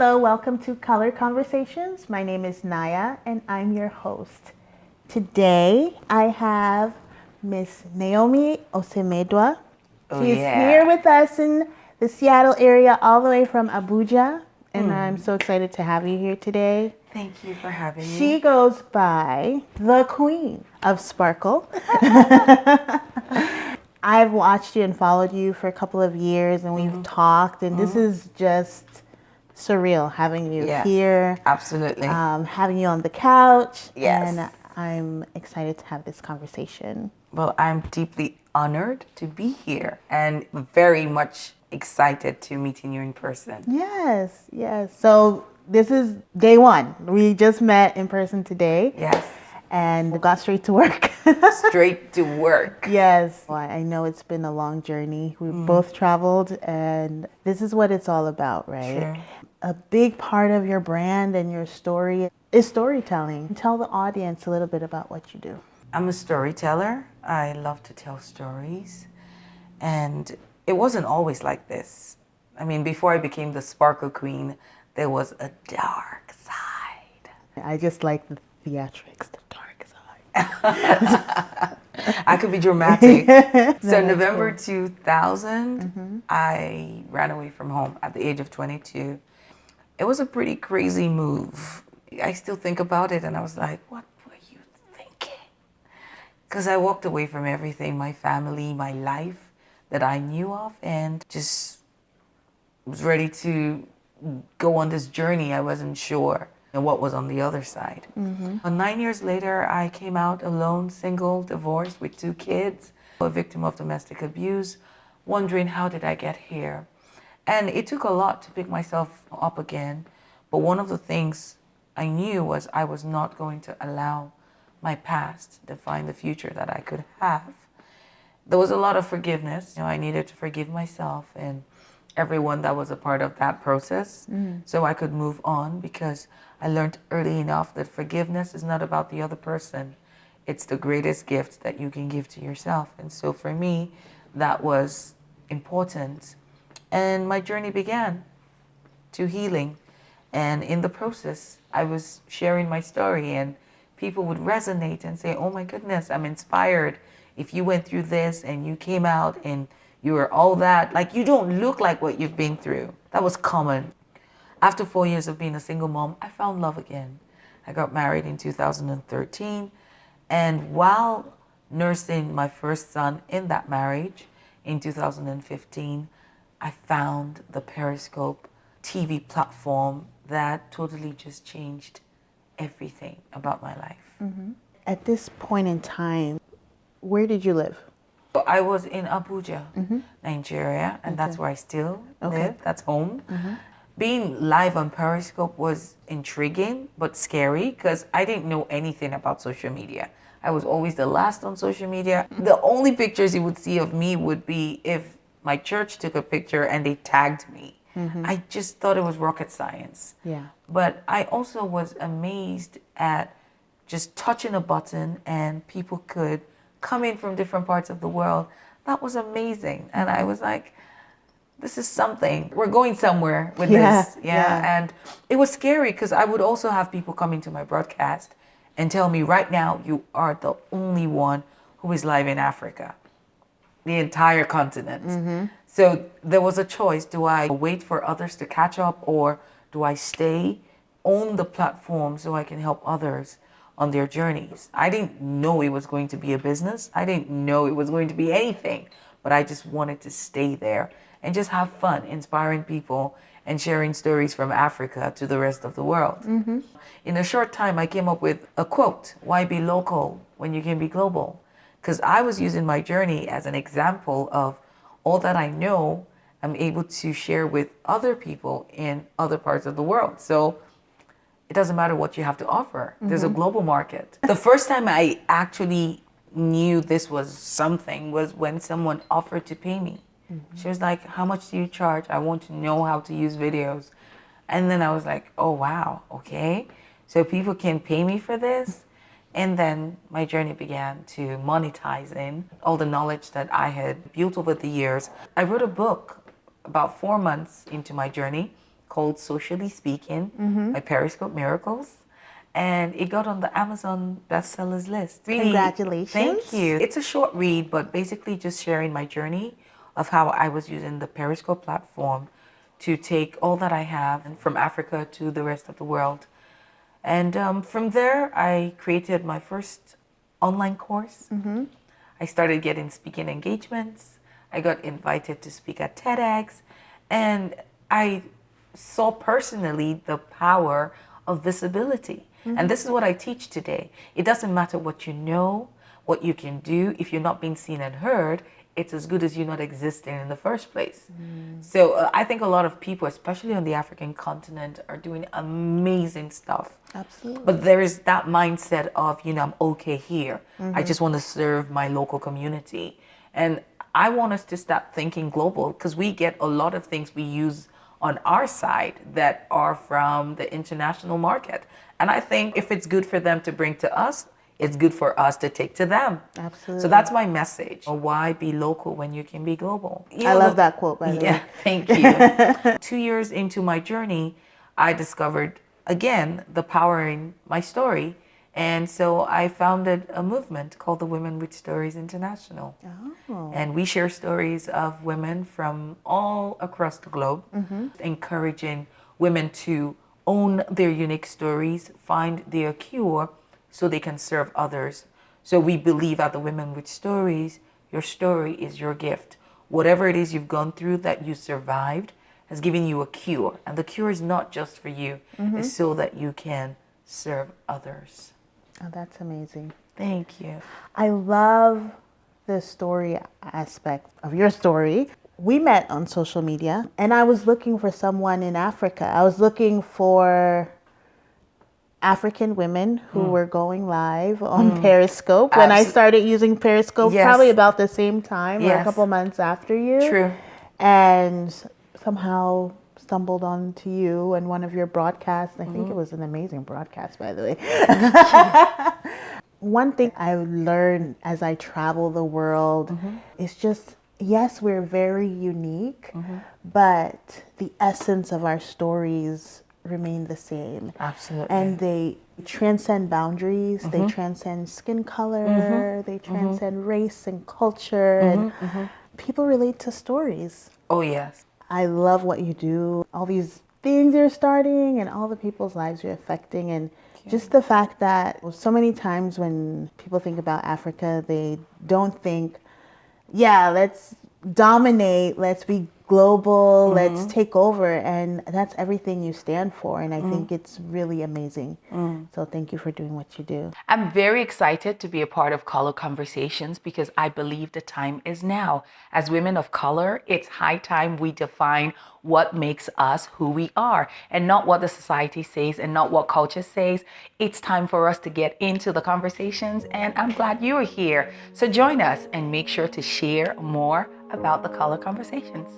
Hello, welcome to Color Conversations. My name is Nayah and I'm your host. Today I have Miss Naomi Osemedua. She's here with us in the Seattle area, all the way from Abuja, and I'm so excited to have you here today. Thank you for having me. She goes by the Queen of Sparkle. I've watched you and followed you for a couple of years, and we've talked, and this is just surreal having you here. Absolutely. Having you on the couch. Yes. And I'm excited to have this conversation. Well, I'm deeply honored to be here and very much excited to meeting you in person. Yes, yes. So this is day one. We just met in person today. Yes. And got straight to work. Straight to work. Yes. Well, I know it's been a long journey. We've both traveled, and this is what it's all about, right? Sure. A big part of your brand and your story is storytelling. Tell the audience a little bit about what you do. I'm a storyteller. I love to tell stories. And it wasn't always like this. I mean, before I became the Sparkle Queen, there was a dark side. I just like the theatrics, the dark side. I could be dramatic. So No, November cool. 2000, I ran away from home at the age of 22. It was a pretty crazy move. I still think about it and I was like, what were you thinking? Because I walked away from everything, my family, my life that I knew of, and just was ready to go on this journey. I wasn't sure what was on the other side. 9 years later, I came out alone, single, divorced with 2 kids, a victim of domestic abuse, wondering how did I get here? And it took a lot to pick myself up again. But one of the things I knew was I was not going to allow my past define the future that I could have. There was a lot of forgiveness. I needed to forgive myself and everyone that was a part of that process so I could move on, because I learned early enough that forgiveness is not about the other person. It's the greatest gift that you can give to yourself. And so for me, that was important. And my journey began to healing. And in the process, I was sharing my story and people would resonate and say, oh my goodness, I'm inspired. If you went through this and you came out and you were all that, like you don't look like what you've been through. That was common. After 4 years of being a single mom, I found love again. I got married in 2013. And while nursing my first son in that marriage in 2015, I found the Periscope TV platform that totally just changed everything about my life. At this point in time, where did you live? I was in Abuja, Nigeria, and that's where I still live. That's home. Being live on Periscope was intriguing but scary because I didn't know anything about social media. I was always the last on social media. The only pictures you would see of me would be if my church took a picture and they tagged me. I just thought it was rocket science. Yeah. But I also was amazed at just touching a button and people could come in from different parts of the world. That was amazing. And I was like, this is something. We're going somewhere with this. Yeah. And it was scary because I would also have people come into my broadcast and tell me, right now, you are the only one who is live in Africa, the entire continent. So there was a choice. Do I wait for others to catch up, or do I stay on the platform so I can help others on their journeys? I didn't know it was going to be a business. I didn't know it was going to be anything, but I just wanted to stay there and just have fun, inspiring people and sharing stories from Africa to the rest of the world. In a short time, I came up with a quote: why be local when you can be global? Because I was using my journey as an example of all that I know, I'm able to share with other people in other parts of the world. So it doesn't matter what you have to offer. There's a global market. The first time I actually knew this was something was when someone offered to pay me. She was like, how much do you charge? I want to know how to use videos. And then I was like, oh, wow, okay. So people can pay me for this? And then my journey began to monetizing all the knowledge that I had built over the years. I wrote a book about 4 months into my journey called Socially Speaking by Periscope Miracles. And it got on the Amazon bestsellers list. Really, Congratulations. thank you. It's a short read, but basically just sharing my journey of how I was using the Periscope platform to take all that I have from Africa to the rest of the world. And from there, I created my first online course. I started getting speaking engagements. I got invited to speak at TEDx. And I saw personally the power of visibility. And this is what I teach today. It doesn't matter what you know, what you can do. If you're not being seen and heard, it's as good as you not existing in the first place. So I think a lot of people, especially on the African continent, are doing amazing stuff. Absolutely. But there is that mindset of, I'm okay here. I just want to serve my local community. And I want us to start thinking global, because we get a lot of things we use on our side that are from the international market. And I think if it's good for them to bring to us, it's good for us to take to them. Absolutely. So that's my message. Why be local when you can be global? I love that quote, by the way. Yeah, thank you. 2 years into my journey, I discovered, again, the power in my story. And so I founded a movement called the Women with Stories International. Oh. And we share stories of women from all across the globe, encouraging women to own their unique stories, find their cure so they can serve others. So we believe at the Women with Stories, your story is your gift. Whatever it is you've gone through that you survived has given you a cure. And the cure is not just for you, it's so that you can serve others. Oh, that's amazing. Thank you. I love the story aspect of your story. We met on social media, and I was looking for someone in Africa. I was looking for African women who were going live on Periscope when I started using Periscope, probably about the same time or a couple months after you. True. And somehow stumbled onto you and one of your broadcasts. I think it was an amazing broadcast, by the way. One thing I learned as I travel the world is just, yes, we're very unique, but the essence of our stories remain the same. Absolutely. And they transcend boundaries, they transcend skin color, they transcend race and culture, and people relate to stories. Oh, yes. I love what you do, all these things you're starting and all the people's lives you're affecting, and just the fact that so many times when people think about Africa, they don't think, yeah, let's dominate, let's be global, let's take over. And that's everything you stand for. And I think it's really amazing. So thank you for doing what you do. I'm very excited to be a part of Color Conversations because I believe the time is now. As women of color, it's high time we define what makes us who we are and not what the society says and not what culture says. It's time for us to get into the conversations, and I'm glad you are here. So join us and make sure to share more about the Color Conversations.